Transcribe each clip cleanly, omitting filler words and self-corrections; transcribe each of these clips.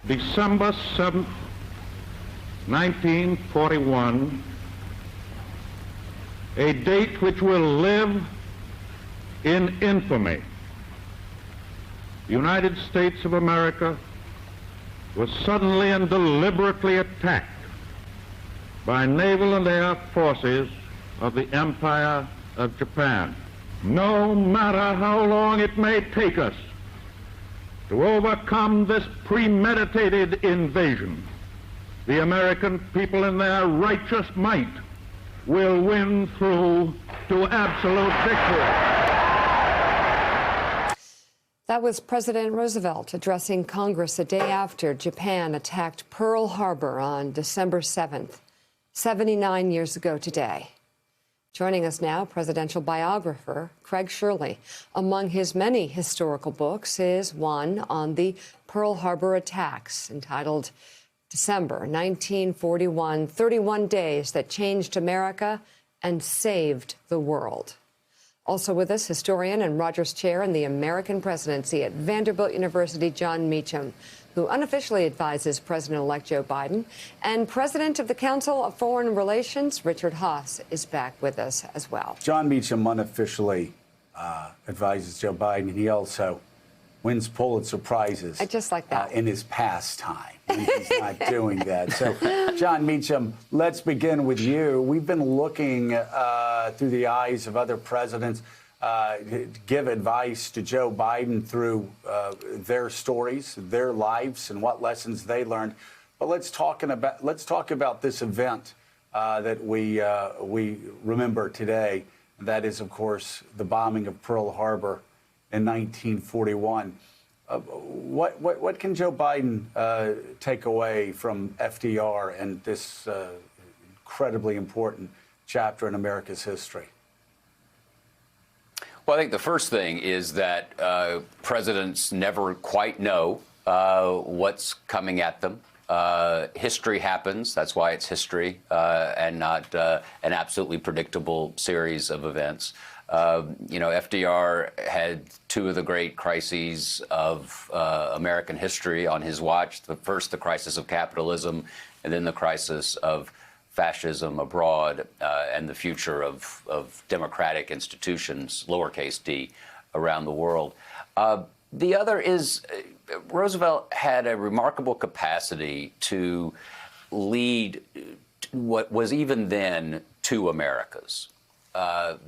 December 7th, 1941, a date which will live in infamy. The United States of America was suddenly and deliberately attacked by naval and air forces of the Empire of Japan. No matter how long it may take us to overcome this premeditated invasion, the American people in their righteous might will win through to absolute victory. That was President Roosevelt addressing Congress a day after Japan attacked Pearl Harbor on December 7th, 79 years ago today. Joining us now, presidential biographer Craig Shirley. Among his many historical books is one on the Pearl Harbor attacks entitled December 1941, 31 Days That Changed America and Saved the World. Also with us, historian and Rogers Chair in the American Presidency at Vanderbilt University, Jon Meacham, who unofficially advises President-elect Joe Biden, and President of the Council of Foreign Relations, Richard Haass, is back with us as well. Jon Meacham unofficially advises Joe Biden. He also wins Pulitzer Prizes. I just like that. In his pastime, when he's not doing that. So, Jon Meacham, let's begin with you. We've been looking through the eyes of other presidents, give advice to Joe Biden through their stories, their lives, and what lessons they learned. But let's talk about this event that we remember today. That is, of course, the bombing of Pearl Harbor in 1941. What can Joe Biden take away from FDR and this incredibly important chapter in America's history? Well, I think the first thing is that presidents never quite know what's coming at them. History happens. That's why it's history and not an absolutely predictable series of events. FDR had two of the great crises of American history on his watch. First, the crisis of capitalism, and then the crisis of fascism abroad and the future of democratic institutions, lowercase d, around the world. The other is Roosevelt had a remarkable capacity to lead what was even then two Americas.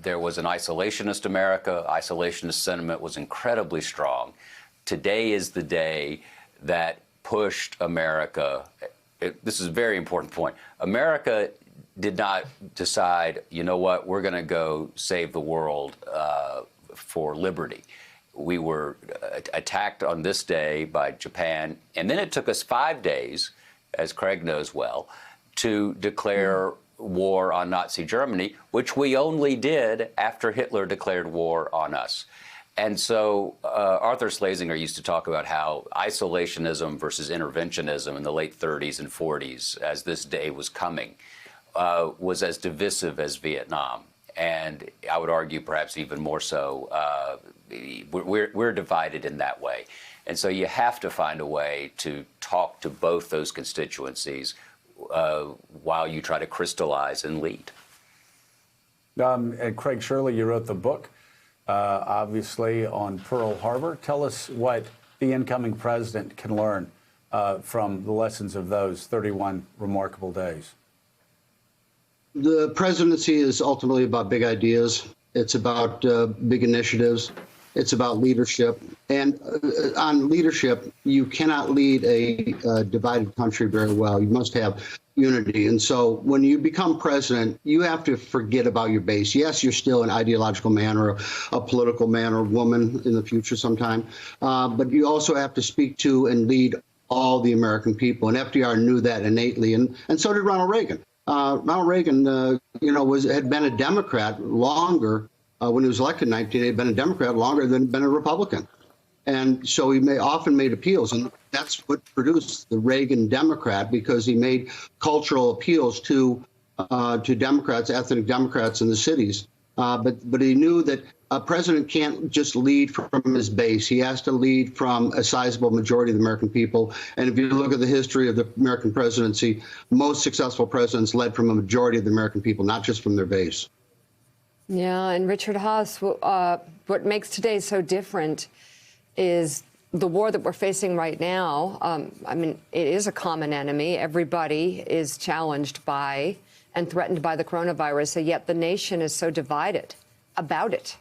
There was an isolationist America. Isolationist sentiment was incredibly strong. Today is the day that pushed America. This is a very important point. America did not decide, you know what, we're going to go save the world for liberty. We were attacked on this day by Japan, and then it took us 5 days, as Craig knows well, to declare war on Nazi Germany, which we only did after Hitler declared war on us. And so Arthur Schlesinger used to talk about how isolationism versus interventionism in the late 30s and 40s, as this day was coming, was as divisive as Vietnam. And I would argue perhaps even more so, we're divided in that way. And so you have to find a way to talk to both those constituencies while you try to crystallize and lead. And Craig Shirley, you wrote the book, obviously, on Pearl Harbor. Tell us what the incoming president can learn from the lessons of those 31 remarkable days. The presidency is ultimately about big ideas. It's about big initiatives. It's about leadership. And on leadership, you cannot lead a divided country very well. You must have unity. And so when you become president, you have to forget about your base. Yes, you're still an ideological man or a political man or woman in the future sometime. But you also have to speak to and lead all the American people. And FDR knew that innately. And so did Ronald Reagan. Ronald Reagan, had been a Democrat longer when he was elected in 1980, had been a Democrat longer than been a Republican. And so he often made appeals, and that's what produced the Reagan Democrat, because he made cultural appeals to Democrats, ethnic Democrats in the cities. But he knew that A president can't just lead from his base. He has to lead from a sizable majority of the American people. And if you look at the history of the American presidency, most successful presidents led from a majority of the American people, not just from their base. Yeah, and Richard Haass, what makes today so different is the war that we're facing right now. I mean, it is a common enemy. Everybody is challenged by and threatened by the coronavirus, and yet the nation is so divided about it.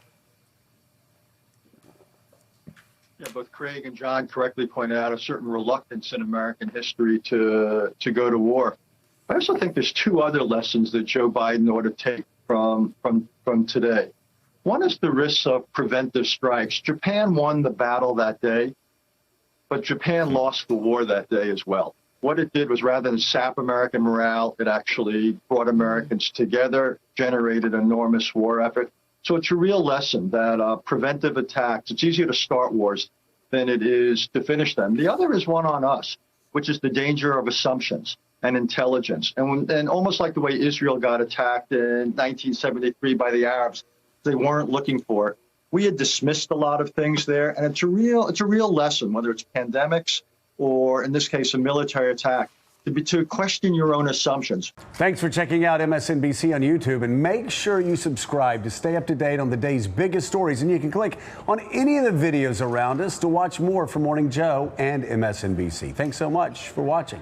Yeah, both Craig and John correctly pointed out a certain reluctance in American history to go to war. I also think there's two other lessons that Joe Biden ought to take from today. One is the risks of preventive strikes. Japan won the battle that day, but Japan lost the war that day as well. What it did was, rather than sap American morale, it actually brought Americans together, generated an enormous war effort. So it's a real lesson that preventive attacks, it's easier to start wars than it is to finish them. The other is one on us, which is the danger of assumptions and intelligence. And almost like the way Israel got attacked in 1973 by the Arabs, they weren't looking for it. We had dismissed a lot of things there, and it's a real lesson, whether it's pandemics or, in this case, a military attack, to question your own assumptions. Thanks for checking out MSNBC on YouTube, and make sure you subscribe to stay up to date on the day's biggest stories. And you can click on any of the videos around us to watch more from Morning Joe and MSNBC. Thanks so much for watching.